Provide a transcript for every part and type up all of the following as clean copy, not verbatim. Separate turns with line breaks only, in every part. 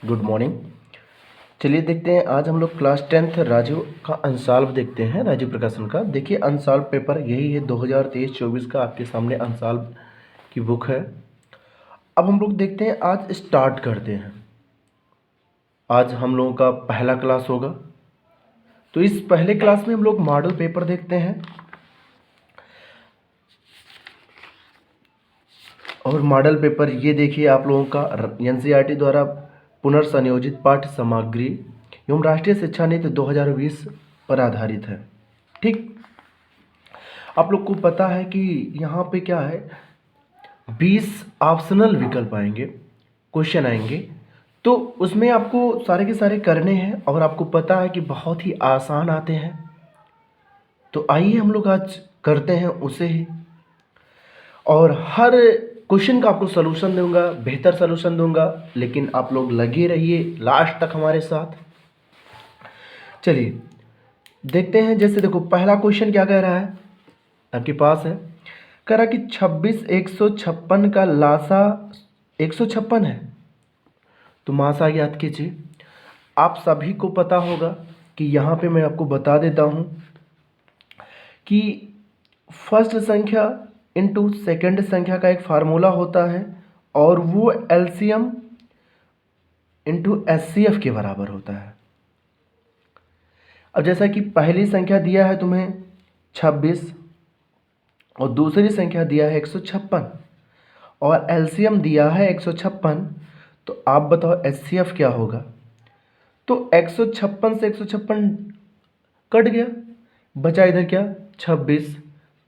Good morning. चलिए देखते हैं, आज हम लोग क्लास 10th राजू का अनसॉल्व देखते हैं, राजू प्रकाशन का। देखिए अनसॉल्व पेपर यही है, 2023-24 का आपके सामने अनसॉल्व की बुक है। अब हम लोग देखते हैं, आज स्टार्ट करते हैं। आज हम लोगों का पहला क्लास होगा, तो इस पहले क्लास में हम लोग मॉडल पेपर देखते हैं। और मॉडल पेपर ये देखिए आप लोगों का एनसीईआरटी द्वारा पुनर्संयोजित पाठ्य सामग्री एवं राष्ट्रीय शिक्षा नीति 2020 पर आधारित है। ठीक, आप लोग को पता है कि यहाँ पे क्या है, 20 ऑप्शनल विकल्प आएंगे, क्वेश्चन आएंगे, तो उसमें आपको सारे के सारे करने हैं और आपको पता है कि बहुत ही आसान आते हैं। तो आइए हम लोग आज करते हैं उसे ही, और हर क्वेश्चन का आपको सलूशन दूंगा, बेहतर सलूशन दूंगा, लेकिन आप लोग लगे रहिए लास्ट तक हमारे साथ। चलिए देखते हैं। जैसे देखो पहला क्वेश्चन क्या कह रहा है, आपके पास है, कह रहा कि 26 156 का लासा 156 है, तो मासा ज्ञात कीजिए। आप सभी को पता होगा कि यहाँ पे मैं आपको बता देता हूँ कि फर्स्ट संख्या इनटू सेकंड संख्या का एक फार्मूला होता है, और वो एलसीएम इनटू एचसीएफ के बराबर होता है। अब जैसा कि पहली संख्या दिया है तुम्हें 26 और दूसरी संख्या दिया है 156 और एलसीएम दिया है 156, तो आप बताओ एचसीएफ क्या होगा। तो 156 से 156 कट गया, बचा इधर क्या 26,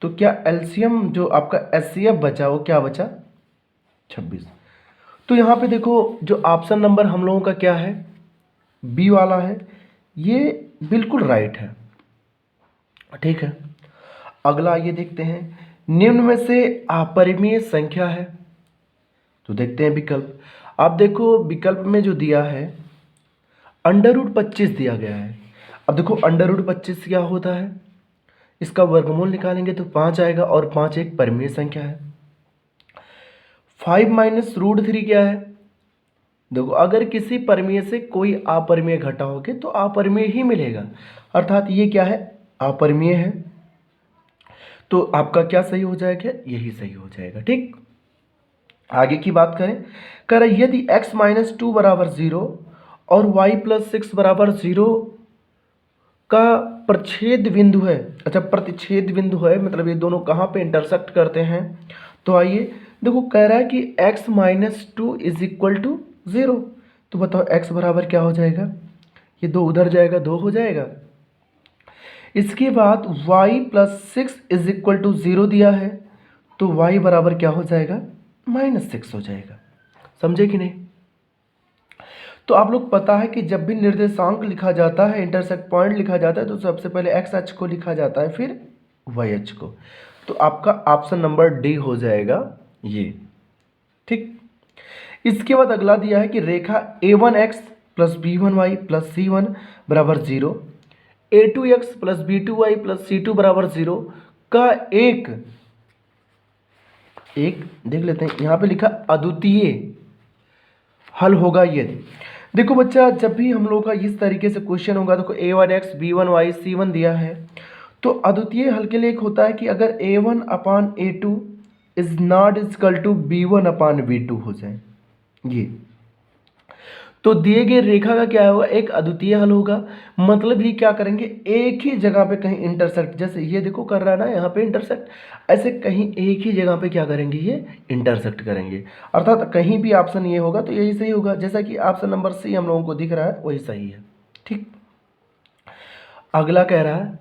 तो क्या एलसीएम जो आपका एचसीएफ बचा वो क्या बचा 26। तो यहाँ पे देखो जो ऑप्शन नंबर हम लोगों का क्या है, बी वाला है, ये बिल्कुल राइट है। ठीक है, अगला ये देखते हैं, निम्न में से अपरिमेय संख्या है, तो देखते हैं विकल्प। आप देखो विकल्प में जो दिया है √25 दिया गया है। अब देखो √25 क्या होता है, इसका वर्गमूल निकालेंगे तो 5 आएगा, और 5 एक परिमेय संख्या है। 5 माइनस √3 क्या है, देखो अगर किसी परिमेय से कोई अपरिमेय घटा होगे तो अपरिमेय ही मिलेगा, अर्थात ये क्या है, अपरिमेय है। तो आपका क्या सही हो जाएगा, यही सही हो जाएगा। ठीक, आगे की बात करें, कह रहा यदि x माइनस 2 बराबर 0 और y प्लस 6 बराबर 0 का प्रच्छेद बिंदु है, अच्छा प्रतिच्छेद बिंदु है, मतलब ये दोनों कहाँ पे इंटरसेक्ट करते हैं। तो आइए देखो, कह रहा है कि x minus 2 is equal to 0, तो बताओ x बराबर क्या हो जाएगा, ये 2 उधर जाएगा, 2 हो जाएगा। इसके बाद y plus 6 is equal to 0 दिया है, तो y बराबर क्या हो जाएगा, -6 हो जाएगा। समझे कि नहीं। तो आप लोग पता है कि जब भी निर्देशांक लिखा जाता है, इंटरसेक्ट पॉइंट लिखा जाता है, तो सबसे पहले एक्स अक्ष को लिखा जाता है, फिर वाई अक्ष को। तो आपका ऑप्शन नंबर डी हो जाएगा ये। ठीक, इसके बाद अगला दिया है कि रेखा a1x plus b1y plus c1 बराबर 0, a2x plus b2y plus c2 बराबर 0 का एक देख लेते हैं, यहाँ पे लिखा अद्वितीय हल होगा यदि। देखो बच्चा, जब भी हम लोग का इस तरीके से क्वेश्चन होगा, देखो a1x b1y c1 दिया है, तो अद्वितीय हल के लिए एक होता है कि अगर a1 upon a2 is not equal to b1 upon b2 हो जाए, ये तो दिए गए रेखा का क्या होगा, एक अद्वितीय हल होगा। मतलब ये क्या करेंगे, एक ही जगह पे कहीं इंटरसेक्ट, जैसे ये देखो कर रहा है ना यहाँ पे इंटरसेक्ट, ऐसे कहीं एक ही जगह पे क्या करेंगे, ये इंटरसेक्ट करेंगे, अर्थात कहीं भी ऑप्शन ये होगा तो यही सही होगा। जैसा कि ऑप्शन नंबर सी हम लोगों को दिख रहा है वही सही है। ठीक, अगला कह रहा है,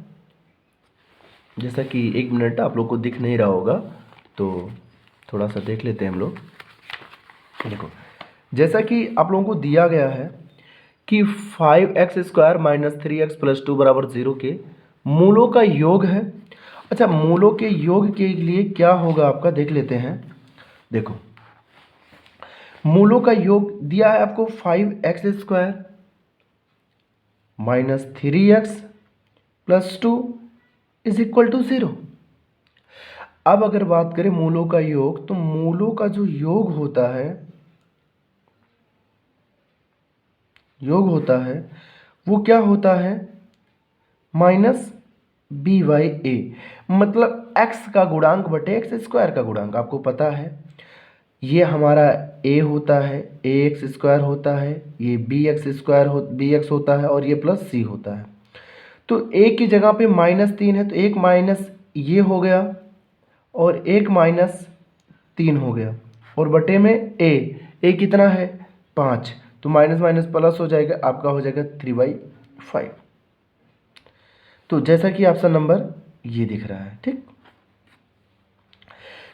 जैसा कि 1 मिनट आप लोग को दिख नहीं रहा होगा तो थोड़ा सा देख लेते हैं हम लोग। देखो जैसा कि आप लोगों को दिया गया है कि 5x² माइनस 3x प्लस 2 बराबर 0 के मूलों का योग है। अच्छा, मूलों के योग के लिए क्या होगा आपका, देख लेते हैं। देखो मूलों का योग दिया है आपको 5x² minus 3x plus 2 is equal to 0। अब अगर बात करें मूलों का योग, तो मूलों का जो योग होता है योग होता है वो क्या होता है, माइनस बी बाई ए, मतलब x का गुणांक बटे एक्स स्क्वायर का गुणांक। आपको पता है ये हमारा a होता है, ए एक्स स्क्वायर होता है, ये b x square b x होता है, और ये प्लस c होता है। तो a की जगह पे -3 है, तो एक माइनस ये हो गया और एक -3 हो गया, और बटे में a कितना है 5, तो माइनस माइनस प्लस हो जाएगा, आपका हो जाएगा 3/5। तो जैसा कि ऑप्शन नंबर ये दिख रहा है। ठीक,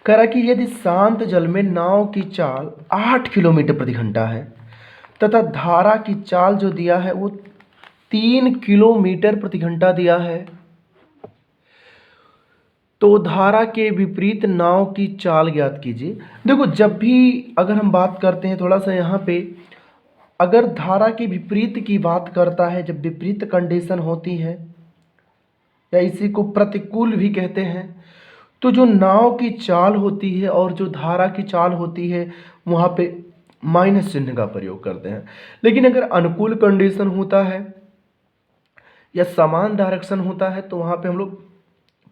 कह रहा कि यदि शांत जल में नाव की चाल 8 किलोमीटर प्रति घंटा है तथा धारा की चाल जो दिया है वो 3 किलोमीटर प्रति घंटा दिया है, तो धारा के विपरीत नाव की चाल ज्ञात कीजिए। देखो, जब भी अगर हम बात करते हैं थोड़ा सा यहाँ पे, अगर धारा के विपरीत की बात करता है, जब विपरीत कंडीशन होती है या इसी को प्रतिकूल भी कहते हैं, तो जो नाव की चाल होती है और जो धारा की चाल होती है वहाँ पे माइनस चिन्ह का प्रयोग करते हैं। लेकिन अगर अनुकूल कंडीशन होता है या समान डायरेक्शन होता है तो वहाँ पे हम लोग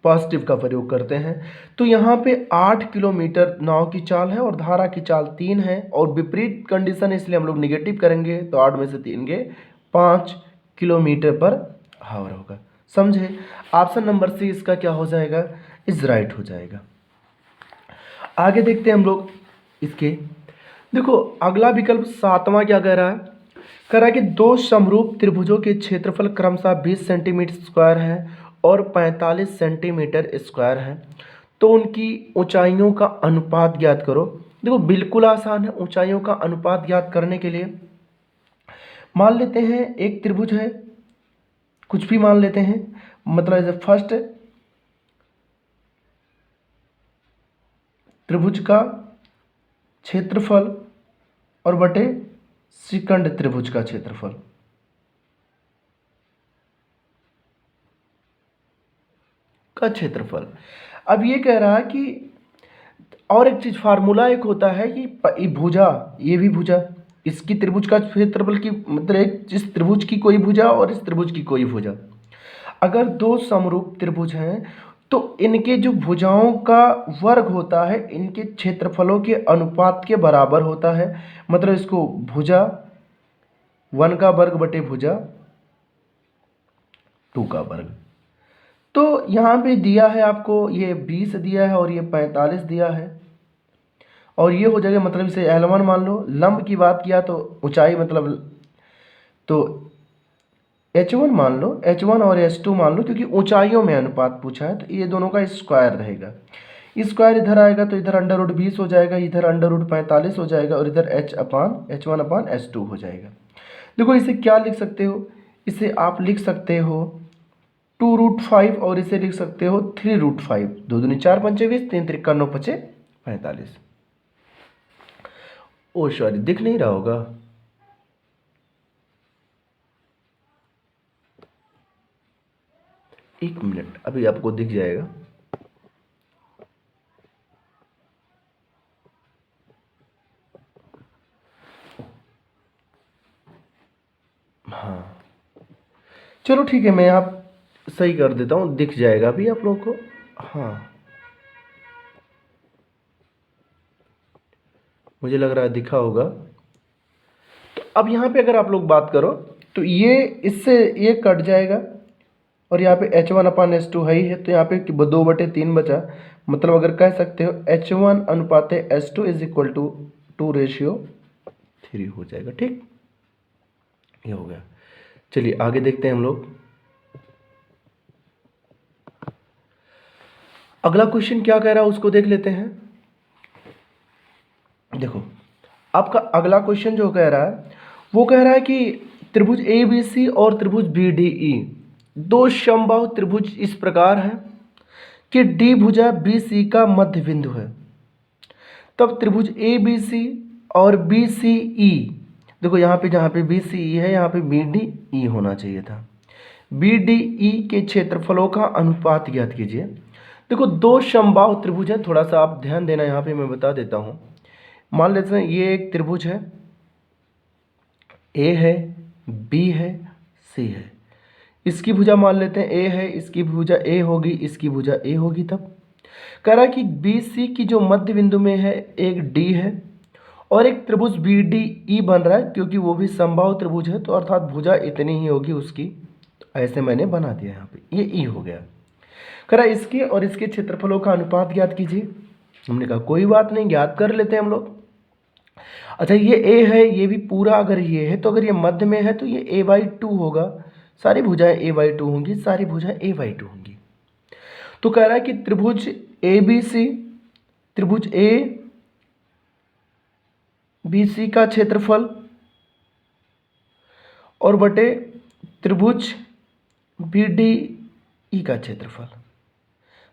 पॉजिटिव का प्रयोग करते हैं। तो यहाँ पे 8 किलोमीटर नाव की चाल है और धारा की चाल 3 है, और विपरीत कंडीशन इसलिए हम लोग निगेटिव करेंगे, तो 8 में से 3 गए, 5 किलोमीटर पर हावर होगा। समझे? ऑप्शन नंबर सी इसका क्या हो जाएगा, इज राइट हो जाएगा। आगे देखते हैं हम लोग इसके। देखो, अगला विकल्प 7वां क्या कह रहा है, कह रहा है कि दो समरूप त्रिभुजों के क्षेत्रफल क्रमशः 20 सेंटीमीटर स्क्वायर है और 45 सेंटीमीटर स्क्वायर है, तो उनकी ऊंचाइयों का अनुपात ज्ञात करो। देखो, बिल्कुल आसान है। ऊंचाइयों का अनुपात ज्ञात करने के लिए मान लेते हैं एक त्रिभुज है, कुछ भी मान लेते हैं, मतलब जैसे फर्स्ट त्रिभुज का क्षेत्रफल और बटे सेकंड त्रिभुज का क्षेत्रफल। अब ये कह रहा है कि और एक चीज, फार्मूला एक होता है कि भुजा, ये भी भुजा, इसकी त्रिभुज का क्षेत्रफल की मतलब एक इस त्रिभुज की कोई भुजा और इस त्रिभुज की कोई भुजा, अगर दो समरूप त्रिभुज हैं तो इनके जो भुजाओं का वर्ग होता है इनके क्षेत्रफलों के अनुपात के बराबर होता है। मतलब इसको भुजा 1 का वर्ग बटे भुजा 2 का वर्ग। तो यहाँ पे दिया है आपको, ये 20 दिया है और ये 45 दिया है, और ये हो जाएगा, मतलब इसे L1 मान लो। लंब की बात किया तो ऊंचाई, मतलब तो H1 मान लो, H1 और H2 मान लो, क्योंकि ऊंचाइयों में अनुपात पूछा है, तो ये दोनों का स्क्वायर रहेगा। स्क्वायर इधर आएगा तो इधर √20 हो जाएगा, इधर √45 हो जाएगा, और इधर H1/H2 हो जाएगा। देखो, इसे क्या लिख सकते हो, इसे आप लिख सकते हो 2√5, और इसे लिख सकते हो 3√5। 2 दूनी 4 पंचे 20, 3 त्रिका 9 पचे 45। ओ सॉरी, दिख नहीं रहा होगा। एक मिनट, अभी आपको दिख जाएगा। हाँ, चलो ठीक है, मैं आप सही कर देता हूँ, दिख जाएगा अभी आप लोगों को। हाँ, मुझे लग रहा है दिखा होगा। तो अब यहाँ पे अगर आप लोग बात करो तो ये इससे ये कट जाएगा, और यहाँ पे H1/H2 है ही है, तो यहाँ पे 2/3 बचा। मतलब अगर कह सकते हो H1/H2 इज इक्वल टू 2:3 हो जाएगा। ठीक, ये हो गया। चलिए आगे देखते हैं हम लोग। अगला क्वेश्चन क्या कह रहा है उसको देख लेते हैं। देखो, आपका अगला क्वेश्चन जो कह रहा है वो कह रहा है कि त्रिभुज ABC और त्रिभुज BDE, दो समबाहु त्रिभुज इस प्रकार है कि D भुजा BC का मध्य बिंदु है, तब त्रिभुज ABC और BCE, देखो यहाँ पे जहाँ पे BCE है यहाँ पे BDE होना चाहिए था, BDE के क्षेत्रफलों का अनुपात ज्ञात कीजिए। देखो, दो समबाहु त्रिभुज है, थोड़ा सा आप ध्यान देना, यहाँ पे मैं बता देता हूँ। मान लेते हैं ये एक त्रिभुज है, A है, बी है, सी है। इसकी भुजा मान लेते हैं ए है, इसकी भुजा ए होगी, इसकी भुजा ए होगी। तब कह रहा है कि बी सी की जो मध्य बिंदु में है एक डी है और एक त्रिभुज बी डी ई बन रहा है, क्योंकि वो भी समबाहु त्रिभुज है, तो अर्थात भुजा इतनी ही होगी उसकी। तो ऐसे मैंने बना दिया यहाँ पे, ये ई हो गया। कह रहा है इसके और इसके क्षेत्रफलों का अनुपात ज्ञात कीजिए। हमने कहा कोई बात नहीं, ज्ञात कर लेते हैं हम लोग। अच्छा, ये ए है, ये भी पूरा अगर ये है तो अगर ये मध्य में है तो ये a/2 होगा। सारी भुजाएं a/2 होंगी, सारी भुजाएं a/2 होंगी। तो कह रहा है कि त्रिभुज ए बी सी, त्रिभुज ए बी सी का क्षेत्रफल और बटे त्रिभुज बी डी ई का क्षेत्रफल।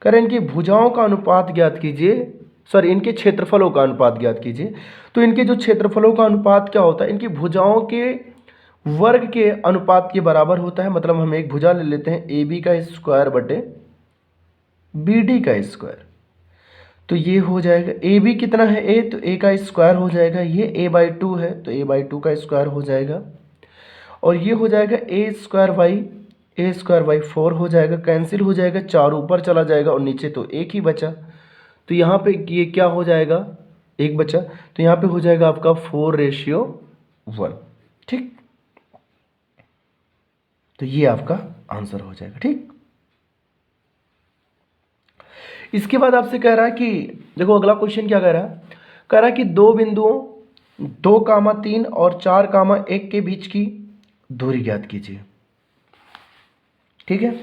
कह रहे हैं इनकी भुजाओं का अनुपात ज्ञात कीजिए, सॉरी इनके क्षेत्रफलों का अनुपात ज्ञात कीजिए। तो इनके जो क्षेत्रफलों का अनुपात क्या होता है, इनकी भुजाओं के वर्ग के अनुपात के बराबर होता है। मतलब हम एक भुजा ले लेते हैं ए बी का स्क्वायर बटे बी डी का स्क्वायर। तो ये हो जाएगा, ए बी कितना है ए, तो ए का स्क्वायर हो जाएगा, ये a/2 है तो a/2 का स्क्वायर हो जाएगा। और ये हो जाएगा a² बाई 4 हो जाएगा, कैंसिल हो जाएगा, 4 ऊपर चला जाएगा और नीचे तो एक ही बचा। तो यहाँ पे ये क्या हो जाएगा, एक बचा, तो यहाँ पे हो जाएगा आपका 4:1। ठीक, तो ये आपका आंसर हो जाएगा। ठीक, इसके बाद आपसे कह रहा है कि देखो अगला क्वेश्चन क्या कह रहा है, कह रहा है कि दो बिंदुओं 2,3 और 4,1 के बीच की दूरी ज्ञात कीजिए। ठीक है,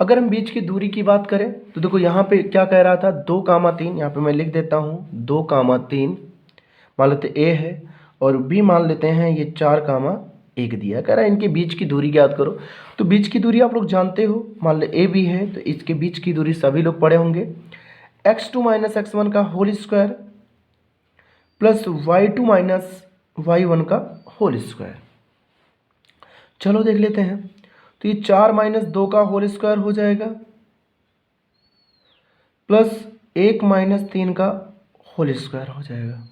अगर हम बीच की दूरी की बात करें तो देखो यहाँ पे क्या कह रहा था, 2,3, यहाँ पे मैं लिख देता हूँ 2,3 मान लेते ए है और बी मान लेते हैं ये 4,1 दिया। कह रहा है इनके बीच की दूरी ज्ञात करो। तो बीच की दूरी आप लोग जानते हो, मान ले ए बी है तो इसके बीच की दूरी सभी लोग पढ़े होंगे, x2 - x1 का whole square plus y2 - y1 का होल स्क्वायर। चलो देख लेते हैं। तो ये 4 - 2 का होल स्क्वायर हो जाएगा प्लस 1 - 3 का होल स्क्वायर हो जाएगा।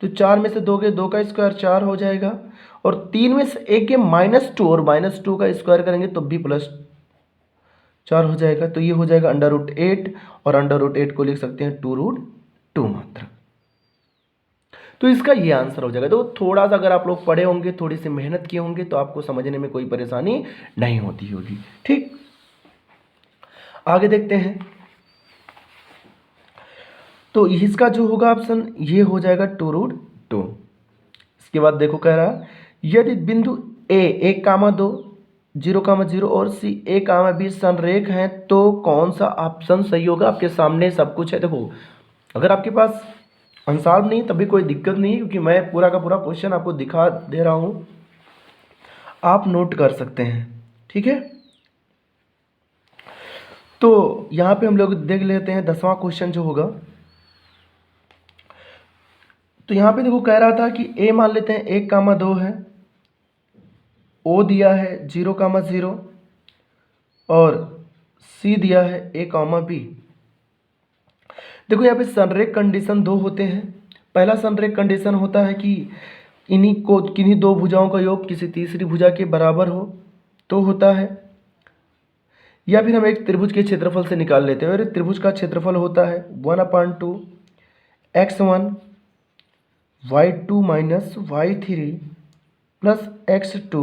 तो 4 में से 2 के 2 का स्क्वायर 4 हो जाएगा और 3 में से 1 के -2 और -2 का स्क्वायर करेंगे तो भी +4 हो जाएगा। तो ये हो जाएगा √8 और √8 को लिख सकते हैं 2√2 मात्र। तो इसका ये आंसर हो जाएगा। तो थोड़ा सा अगर आप लोग पढ़े होंगे, थोड़ी सी मेहनत किए होंगे तो आपको समझने में कोई परेशानी नहीं होती होगी। ठीक, आगे देखते हैं। तो इसका जो होगा ऑप्शन ये हो जाएगा 2√2। इसके बाद देखो कह रहा है यदि बिंदु ए 1,2 0,0 और सी a,b संरेख हैं तो कौन सा ऑप्शन सही होगा। आपके सामने सब कुछ है। देखो अगर आपके पास आंसर नहीं तभी कोई दिक्कत नहीं है, क्योंकि मैं पूरा का पूरा क्वेश्चन आपको दिखा दे रहा हूं, आप नोट कर सकते हैं। ठीक है, तो यहां पे हम लोग देख लेते हैं 10वां क्वेश्चन जो होगा। तो यहाँ पे देखो कह रहा था कि a मान लेते हैं 1,2 है, o दिया है 0,0 और c दिया है a,b। देखो यहाँ पे संरेख कंडीशन 2 होते हैं। पहला संरेख कंडीशन होता है कि किन्हीं दो भुजाओं का योग किसी तीसरी भुजा के बराबर हो तो होता है, या फिर हम एक त्रिभुज के क्षेत्रफल से निकाल लेते हैं। और त्रिभुज का क्षेत्रफल होता है 1/2 x1 y2 - y3 plus x2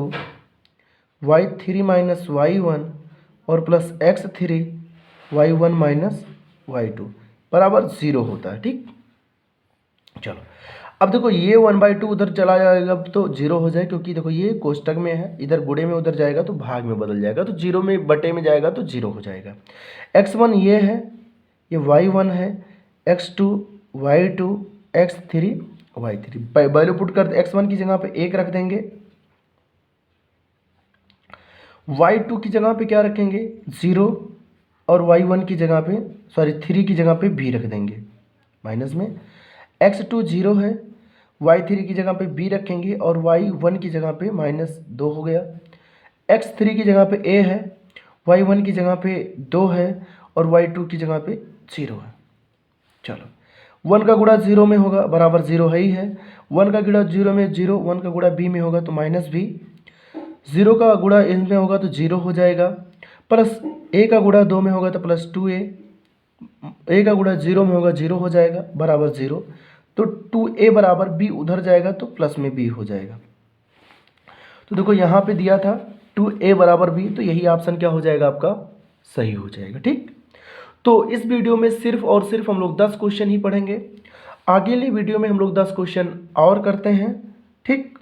y3 - y1 और प्लस x3 y1 - y2 बराबर 0 होता है। ठीक, चलो अब देखो ये 1/2 उधर चला जाएगा तो 0 हो जाए, क्योंकि देखो ये कोष्टक में है, इधर गुणे में उधर जाएगा तो भाग में बदल जाएगा, तो 0 में बटे में जाएगा तो 0 हो जाएगा। x1 ये है, ये y1 है, x2 y2 x3 y3। Value put कर x1 की जगह पे 1 रख देंगे, y2 की जगह पे क्या रखेंगे 0 और y1 की जगह पे 3 की जगह पे b रख देंगे माइनस में। x2 0 है, y3 की जगह पे b रखेंगे और y1 की जगह पे -2 हो गया। x3 की जगह पे a है, y1 की जगह पे 2 है और y2 की जगह पे 0 है। चलो 1 का गुणा 0 में होगा बराबर 0 है ही है, 1 का गुणा 0 में 0, 1 का गुणा b में होगा तो माइनस b, 0 का गुणा इन में होगा तो 0 हो जाएगा, प्लस a का गुणा 2 में होगा तो प्लस 2a, a का गुणा 0 में होगा 0 हो जाएगा बराबर 0, तो 2a बराबर b उधर जाएगा तो प्लस में b हो जाएगा। तो देखो यहाँ पे दिया था 2a बराबर b, तो यही ऑप्शन क्या हो जाएगा आपका, सही हो जाएगा। ठीक, तो इस वीडियो में सिर्फ और सिर्फ हम लोग 10 क्वेश्चन ही पढ़ेंगे, अगले वीडियो में हम लोग 10 क्वेश्चन और करते हैं। ठीक,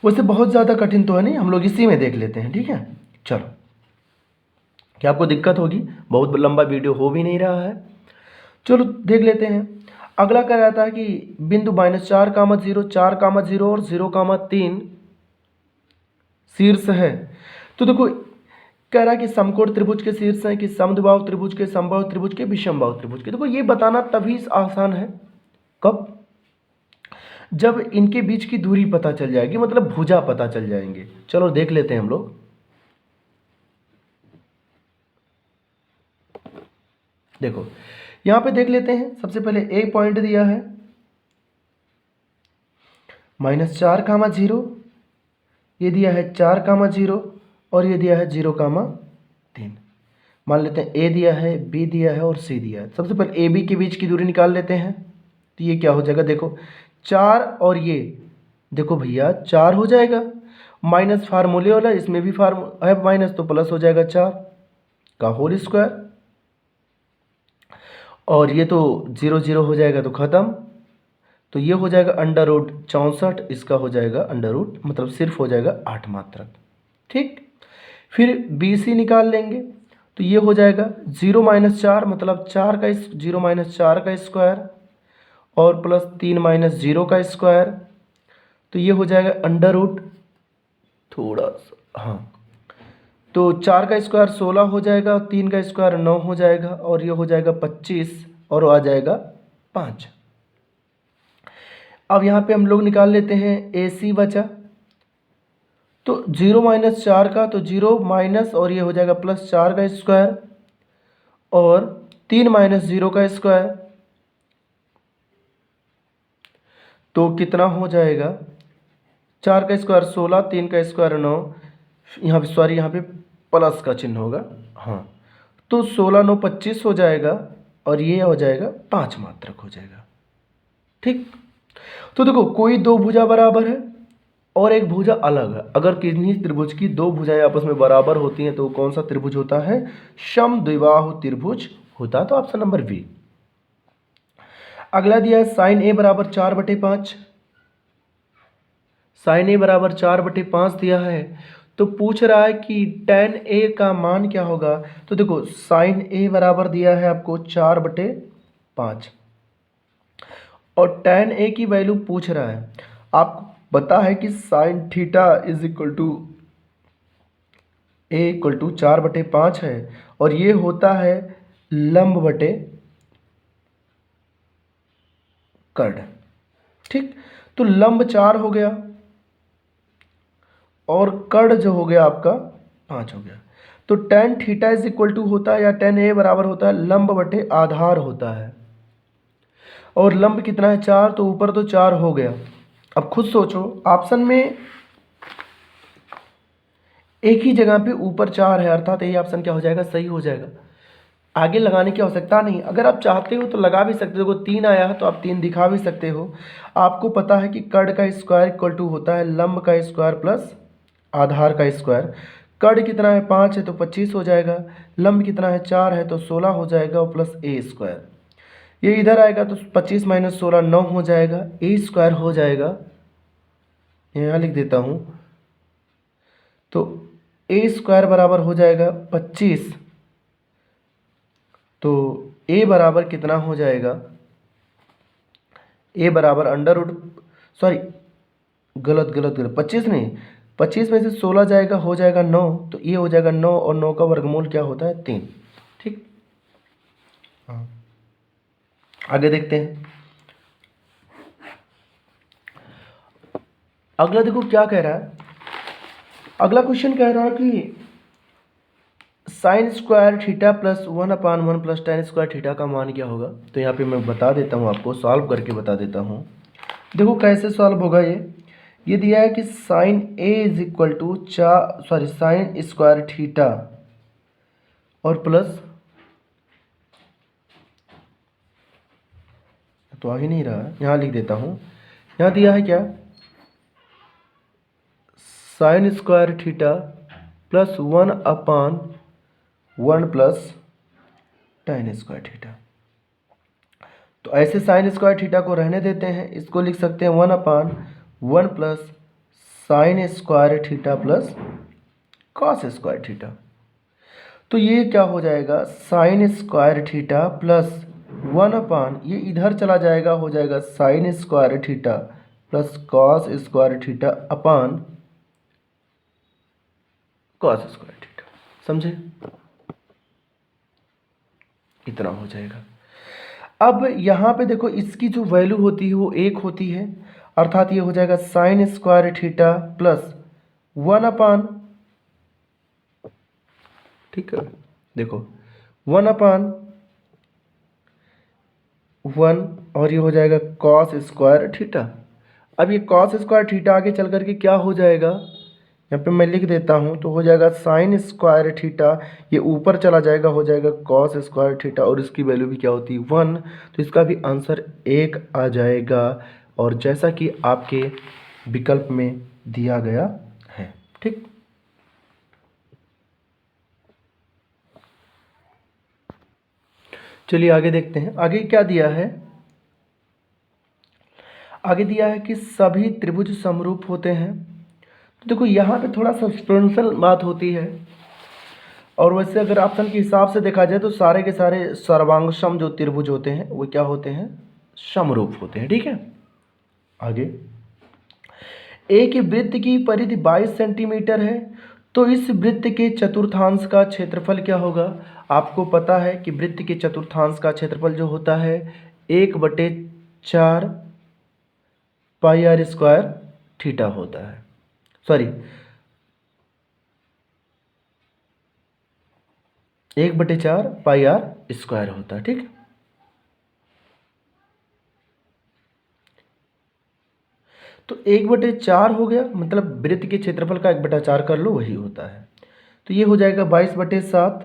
वैसे बहुत ज़्यादा कठिन तो है नहीं, हम लोग इसी में देख लेते हैं। ठीक है, चलो, क्या आपको दिक्कत होगी, बहुत लंबा वीडियो हो भी नहीं रहा है, चलो देख लेते हैं। अगला क्या रहता है कि बिंदु -4, 0, 4, 0 और 0, 3 शीर्ष है। तो देखो कह रहा है कि समकोण त्रिभुज के शीर्ष है कि समद्विबाहु त्रिभुज के, समबाहु त्रिभुज के, विषमबाहु त्रिभुज के। देखो ये बताना तभी आसान है, कब, जब इनके बीच की दूरी पता चल जाएगी, मतलब भुजा पता चल जाएंगे। चलो देख लेते हैं हम लोग। देखो यहां पे देख लेते हैं, सबसे पहले एक पॉइंट दिया है -4, 0, ये दिया है 4, 0 और ये दिया है 0, 3। मान लेते हैं ए दिया है, बी दिया है और सी दिया है। सबसे पहले ए बी के बीच की दूरी निकाल लेते हैं, तो ये क्या हो जाएगा, देखो 4 और ये देखो भैया 4 हो जाएगा, माइनस फार्मूले वाला, इसमें भी फार्मूला है माइनस, तो प्लस हो जाएगा 4 का होल स्क्वायर, और ये तो 0 0 हो जाएगा तो ख़त्म, तो ये हो जाएगा √64, इसका हो जाएगा √ मतलब सिर्फ हो जाएगा 8 मात्रक। ठीक, फिर बी सी निकाल लेंगे, तो ये हो जाएगा 0 - 4 मतलब 0 - 4 का स्क्वायर और प्लस 3 - 0 का स्क्वायर, तो ये हो जाएगा √ थोड़ा सा, हाँ, तो 4 का स्क्वायर 16 हो जाएगा, 3 का स्क्वायर 9 हो जाएगा और ये हो जाएगा 25 और आ जाएगा 5। अब यहाँ पे हम लोग निकाल लेते हैं ए सी बचा, तो 0 - 4 का, तो 0 माइनस और ये हो जाएगा प्लस 4 का स्क्वायर और 3 - 0 का स्क्वायर, तो कितना हो जाएगा, 4 का स्क्वायर 16, 3 का स्क्वायर 9, यहाँ पे सॉरी यहाँ पे प्लस का चिन्ह होगा, हाँ, तो 16 9 25 हो जाएगा और ये हो जाएगा 5 मात्रक हो जाएगा। ठीक, तो देखो कोई दो भुजा बराबर है और एक भुजा अलग है, अगर किन्हीं त्रिभुज की दो भुजाएं आपस में बराबर होती हैं तो कौन सा त्रिभुज होता है, समद्विबाहु त्रिभुज होता है, तो ऑप्शन नंबर बी। अगला दिया है sin a बराबर 4/5, sin a बराबर 4/5 दिया है, तो पूछ रहा है कि tan a का मान क्या होगा। तो देखो sin a बराबर दिया है आपको 4/5 और tan a की वैल्यू पूछ रहा है, आपको पता है कि sin theta is equal to a equal to 4/5 है और ये होता है लंब बटे कर्ण। ठीक, तो लंब 4 हो गया और कर्ण जो हो गया आपका 5 हो गया, तो tan theta is equal to होता है या tan a बराबर होता है लंब बटे आधार होता है, और लंब कितना है 4, तो ऊपर तो 4 हो गया। अब खुद सोचो, ऑप्शन में एक ही जगह पे ऊपर 4 है, अर्थात यही ऑप्शन क्या हो जाएगा, सही हो जाएगा, आगे लगाने की आवश्यकता नहीं। अगर आप चाहते हो तो लगा भी सकते हो, 3 आया है तो आप 3 दिखा भी सकते हो। आपको पता है कि कर्ण का स्क्वायर इक्वल टू होता है लंब का स्क्वायर प्लस आधार का स्क्वायर। कर्ण कितना है 5 है तो 25 हो जाएगा, लंब कितना है 4 है तो 16 हो जाएगा और प्लस ए स्क्वायर, ये इधर आएगा तो 25 - 16 9 हो जाएगा, ए स्क्वायर हो जाएगा, यहाँ लिख देता हूँ, तो ए स्क्वायर बराबर हो जाएगा 25, तो ए बराबर कितना हो जाएगा, ए बराबर सॉरी गलत 25 नहीं, 25 में से 16 जाएगा हो जाएगा 9, तो ये हो जाएगा 9 और 9 का वर्गमूल क्या होता है 3। ठीक, हाँ, आगे देखते हैं। अगला देखो क्या कह रहा है, अगला क्वेश्चन कह रहा है कि sign square theta plus 1/1 plus tan square theta का मान क्या होगा? तो यहाँ पे मैं बता देता हूँ, आपको सॉल्व करके बता देता हूँ। देखो कैसे सॉल्व होगा ये दिया है कि sine a is equal to sine square theta और प्लस, तो आ ही नहीं रहा है, यहाँ लिख देता हूँ। यहाँ दिया है क्या, sign square theta plus 1/1 plus tan square theta. तो ऐसे साइन स्क्वायर थीटा को रहने देते हैं, इसको लिख सकते हैं 1/1 plus sign square theta plus cos square theta. तो ये क्या हो जाएगा, साइन स्क्वायर थीटा प्लस 1/, ये इधर चला जाएगा, हो जाएगा sign square theta plus cos square theta upon cos square theta. समझे? इतना हो जाएगा। अब यहाँ पे देखो, इसकी जो वैल्यू होती है वो 1 होती है, अर्थात ये हो जाएगा साइन स्क्वायर थीटा प्लस 1/, ठीक है, देखो 1/1 और ये हो जाएगा कॉस स्क्वायर थीटा। अब ये कॉस स्क्वायर थीटा आगे चल करके क्या हो जाएगा, यहाँ पे मैं लिख देता हूँ, तो हो जाएगा साइन स्क्वायर थीटा, ये ऊपर चला जाएगा, हो जाएगा कॉस स्क्वायर थीटा, और इसकी वैल्यू भी क्या होती है 1, तो इसका भी आंसर 1 आ जाएगा, और जैसा कि आपके विकल्प में दिया गया है। ठीक, चलिए आगे देखते हैं। आगे क्या दिया है, आगे दिया है कि सभी त्रिभुज समरूप होते हैं। तो देखो यहाँ पे थोड़ा सस्पेंसल बात होती है, और वैसे अगर ऑप्शन के हिसाब से देखा जाए तो सारे के सारे सर्वांगसम जो त्रिभुज होते हैं वो क्या होते हैं, समरूप होते हैं। ठीक है, आगे एक वृत्त की परिधि 22 सेंटीमीटर है, तो इस वृत्त के चतुर्थांश का क्षेत्रफल क्या होगा? आपको पता है कि वृत्त के चतुर्थांश का क्षेत्रफल जो होता है 1/4 पाई आर स्क्वायर थीटा होता है, सॉरी 1/4 पाई आर स्क्वायर होता है। ठीक, तो 1/4 हो गया, मतलब वृत्त के क्षेत्रफल का 1/4 कर लो, वही होता है। तो ये हो जाएगा 22/7।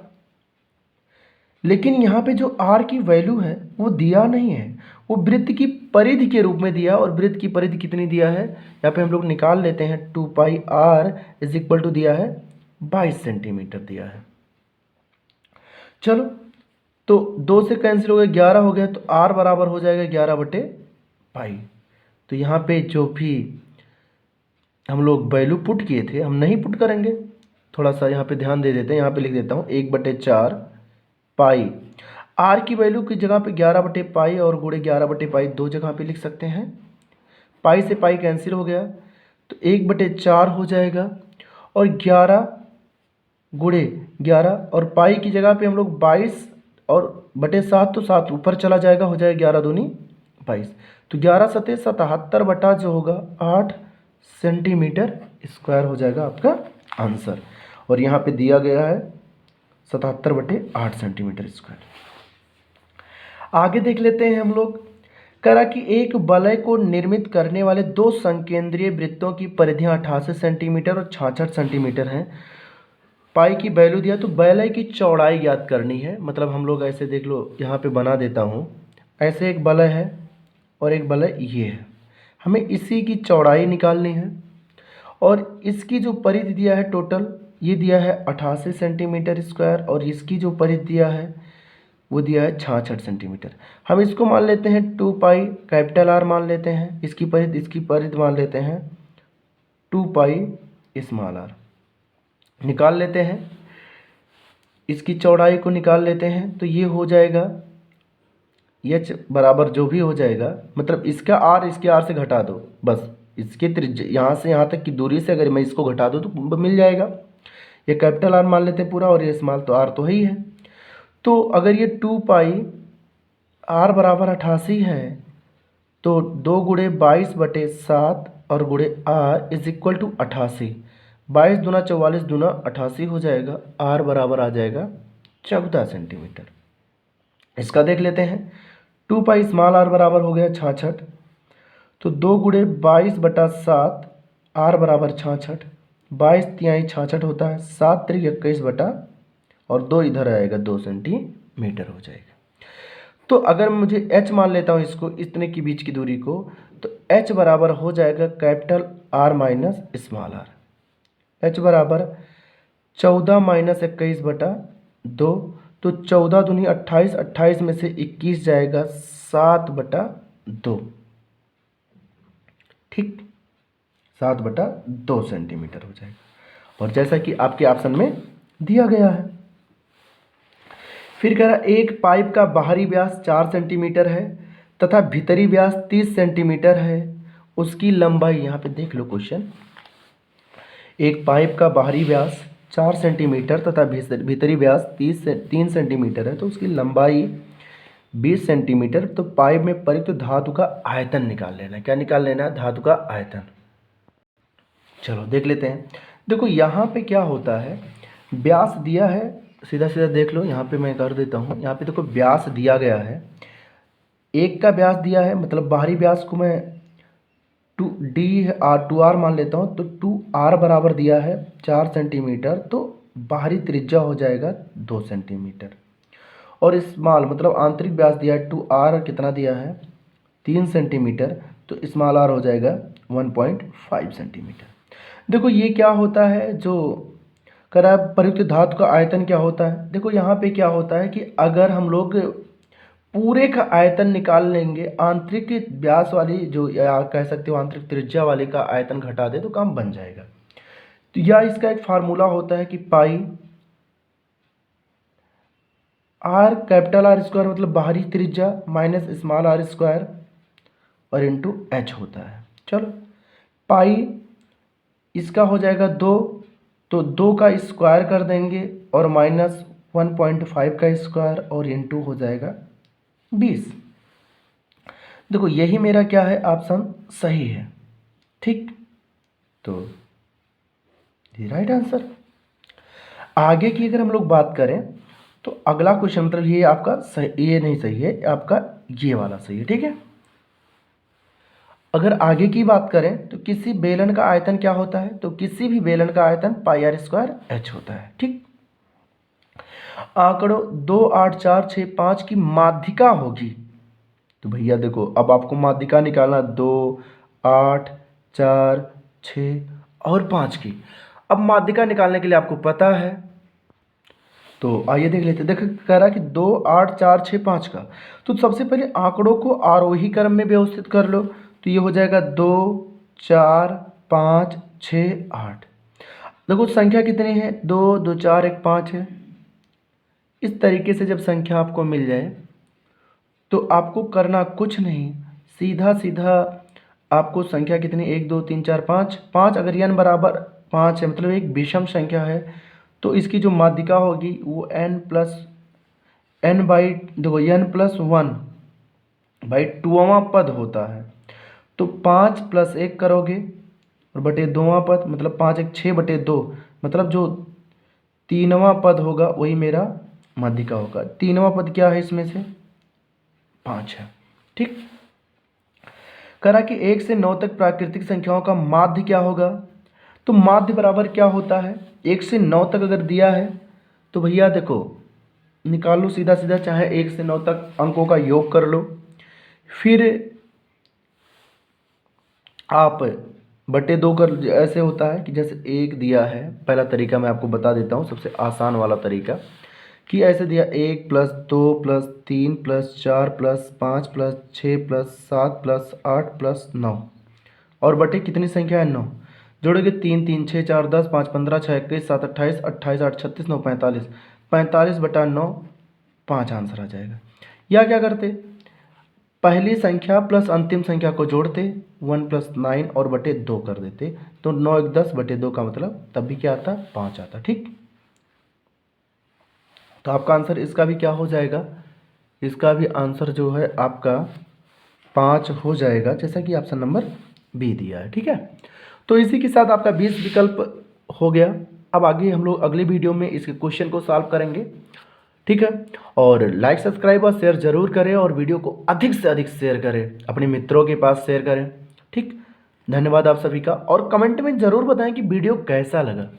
लेकिन यहाँ पे जो r की वैल्यू है वो दिया नहीं है, वो वृत्त की परिधि के रूप में दिया, और वृत्त की परिधि कितनी दिया है, यहाँ पे हम लोग निकाल लेते हैं, 2πr इज इक्वल टू दिया है 22 सेंटीमीटर दिया है। चलो, तो 2 से कैंसिल हो गया, 11 हो गया, तो r बराबर हो जाएगा 11/पाई। तो यहाँ पे जो भी हम लोग वैल्यू पुट किए थे, हम नहीं पुट करेंगे, थोड़ा सा यहाँ पे ध्यान दे देते हैं। यहाँ पे लिख देता हूँ 1/4 पाई, आर की वैल्यू की जगह पे 11/पाई और गुणे 11/पाई दो जगह पे लिख सकते हैं। पाई से पाई कैंसिल हो गया, तो 1/4 हो जाएगा, और 11 गुणे 11, और पाई की जगह पे हम लोग 22 और /7, तो 7 ऊपर चला जाएगा, हो जाएगा 11 दूनी 22, तो 11 सतह 77 बटा जो होगा 8 सेंटीमीटर स्क्वायर हो जाएगा आपका आंसर। और यहाँ पे दिया गया है 77/8 सेंटीमीटर स्क्वायर। आगे देख लेते हैं हम लोग। करा कि एक वलय को निर्मित करने वाले दो संकेंद्रीय वृत्तों की परिधियाँ 88 सेंटीमीटर और 66 सेंटीमीटर हैं। पाई की वैल्यू दिया, तो वलय की चौड़ाई ज्ञात करनी है। मतलब हम लोग ऐसे देख लो, यहाँ पे बना देता हूँ, ऐसे एक वलय है और एक वलय ये है, हमें इसी की चौड़ाई निकालनी है, और इसकी जो परिधि दिया है टोटल, ये दिया है 88 सेंटीमीटर स्क्वायर, और इसकी जो परिधि दिया है वो दिया है 66 सेंटीमीटर। हम इसको मान लेते हैं 2π कैपिटल R मान लेते हैं, इसकी परिधि मान लेते हैं 2π स्मॉल r। निकाल लेते हैं, इसकी चौड़ाई को निकाल लेते हैं, तो ये हो जाएगा h बराबर जो भी हो जाएगा, मतलब इसका r इसके r से घटा दो, बस इसके यहाँ से यहाँ तक की दूरी से अगर मैं इसको घटा दूँ तो मिल जाएगा। ये कैपिटल R मान लेते हैं पूरा, और ये स्मॉल, तो r तो है ही है। तो अगर ये 2π r बराबर 88 है, तो 2 गुणे 22/7 और गुणे r इज इक्वल टू 88, 22 दूना 44 दूना 88 हो जाएगा। आर बराबर आ जाएगा 14 सेंटीमीटर। इसका देख लेते हैं। 2 पाई स्मॉल आर बराबर हो गया 66। तो 2 गुणे 22/7 आर बराबर 66। 22 तिहाई 66 होता है। 7 त्रिक 21 बटा और 2 इधर आएगा 2 सेंटीमीटर हो जाएगा। तो अगर मुझे h मान लेता हूँ इसको, इतने के बीच की दूरी को, तो h बराबर हो जाएगा capital R minus small r. h बराबर 14 माइनस 21 बटा 2। तो 14 दूनी 28, 28 में से 21 जाएगा 7/2। ठीक, 7/2 सेंटीमीटर हो जाएगा। और जैसा कि आपके ऑप्शन में दिया गया है। फिर कह रहा एक पाइप का बाहरी व्यास 4 सेंटीमीटर है तथा भीतरी व्यास 30 सेंटीमीटर है। उसकी लंबाई, यहाँ पे देख लो क्वेश्चन, एक पाइप का बाहरी व्यास 4 सेंटीमीटर तथा भीतरी व्यास 3 सेंटीमीटर है, तो उसकी लंबाई 20 सेंटीमीटर। तो पाइप में प्रयुक्त धातु का आयतन निकाल लेना है। क्या निकाल लेना है? धातु का आयतन। चलो देख लेते हैं। देखो यहाँ पे क्या होता है, व्यास दिया है, सीधा सीधा देख लो। यहाँ पे मैं कर देता हूँ। यहाँ पे देखो व्यास दिया गया है, एक का व्यास दिया है, मतलब बाहरी व्यास को मैं 2r मान लेता हूँ। तो 2r बराबर दिया है 4 सेंटीमीटर, तो बाहरी त्रिज्या हो जाएगा 2 सेंटीमीटर। और स्मॉल मतलब आंतरिक व्यास दिया है 2r, कितना दिया है 3 सेंटीमीटर, तो स्मॉल r हो जाएगा 1.5 सेंटीमीटर। देखो ये क्या होता है, जो करा प्रयुक्त धातु का आयतन क्या होता है। देखो यहाँ पे क्या होता है कि अगर हम लोग पूरे का आयतन निकाल लेंगे, आंतरिक व्यास वाली जो, या कह सकते हो आंतरिक त्रिज्या वाले का आयतन घटा दे, तो काम बन जाएगा। तो या इसका एक फार्मूला होता है कि पाई आर कैपिटल आर स्क्वायर मतलब बाहरी त्रिज्या माइनस स्मॉल आर स्क्वायर और इंटू एच होता है। चलो पाई इसका हो जाएगा 2, तो 2 का स्क्वायर कर देंगे और माइनस 1.5 का स्क्वायर और इंटू हो जाएगा 20। देखो यही मेरा क्या है, ऑप्शन सही है। ठीक, तो ये राइट आंसर। आगे की अगर हम लोग बात करें तो अगला क्वेश्चन, मतलब ये आपका सही, ये नहीं सही है, आपका ये वाला सही है। ठीक है, अगर आगे की बात करें तो किसी बेलन का आयतन क्या होता है, तो किसी भी बेलन का आयतन पाई आर स्क्वायर एच होता है। ठीक, आंकड़ों 2, 8, 4, 6, 5 की माध्यिका होगी। तो भैया देखो अब आपको माध्यिका निकालना, 2, 8, 4, 6 और 5 की। अब माध्यिका निकालने के लिए आपको पता है, तो आइए देख लेते हैं। देखो कह रहा है कि 2, 8, 4, 6, 5 का, तो सबसे पहले आंकड़ों को आरोही क्रम में व्यवस्थित कर लो। तो ये हो जाएगा 2, 4, 5, 6, 8। देखो संख्या कितनी है, 2, 2, 4, 1, 5 है। इस तरीके से जब संख्या आपको मिल जाए तो आपको करना कुछ नहीं, सीधा सीधा आपको संख्या कितनी, 1, 2, 3, 4, 5, 5 अगर n बराबर 5 है, मतलब एक विषम संख्या है, तो इसकी जो माध्यिका होगी वो n बाई, देखो n+1/2वां पद होता है। तो 5 + 1 करोगे और बटे 2वां पद, मतलब 5 1 6/2, मतलब जो 3वां पद होगा वही मेरा माध्यिका होगा। 3वां पद क्या है इसमें से, 5 है। ठीक, करा कि 1 से 9 तक प्राकृतिक संख्याओं का माध्य क्या होगा। तो माध्य बराबर क्या होता है, 1 से 9 तक अगर दिया है तो भैया देखो निकाल लो सीधा सीधा, चाहे 1 से 9 तक अंकों का योग कर लो, फिर आप बटे 2 कर। ऐसे होता है कि जैसे 1 दिया है, पहला तरीका मैं आपको बता देता हूँ, सबसे आसान वाला तरीका, कि ऐसे दिया 1 + 2 + 3 + 4 + 5 + 6 + 7 + 8 + 9 और बटे कितनी संख्या है, 9। जोड़ोगे 3 3 6 4 10 5 15 6 21 7 28 28 8 36 9 45 45/9 5 आंसर आ जाएगा। या क्या करते, पहली संख्या प्लस अंतिम संख्या को जोड़ते, 1 + 9 और बटे 2 कर देते, तो 9 1 10/2 का मतलब तब भी क्या आता, 5 आता। ठीक, तो आपका आंसर इसका भी क्या हो जाएगा, इसका भी आंसर जो है आपका 5 हो जाएगा, जैसा कि ऑप्शन नंबर बी दिया है। ठीक है, तो इसी के साथ आपका 20 विकल्प हो गया। अब आगे हम लोग अगली वीडियो में इसके क्वेश्चन को सॉल्व करेंगे, ठीक है। और लाइक सब्सक्राइब और शेयर जरूर करें और वीडियो को अधिक से अधिक शेयर करें, अपने मित्रों के पास शेयर करें, ठीक। धन्यवाद आप सभी का, और कमेंट में ज़रूर बताएं कि वीडियो कैसा लगा।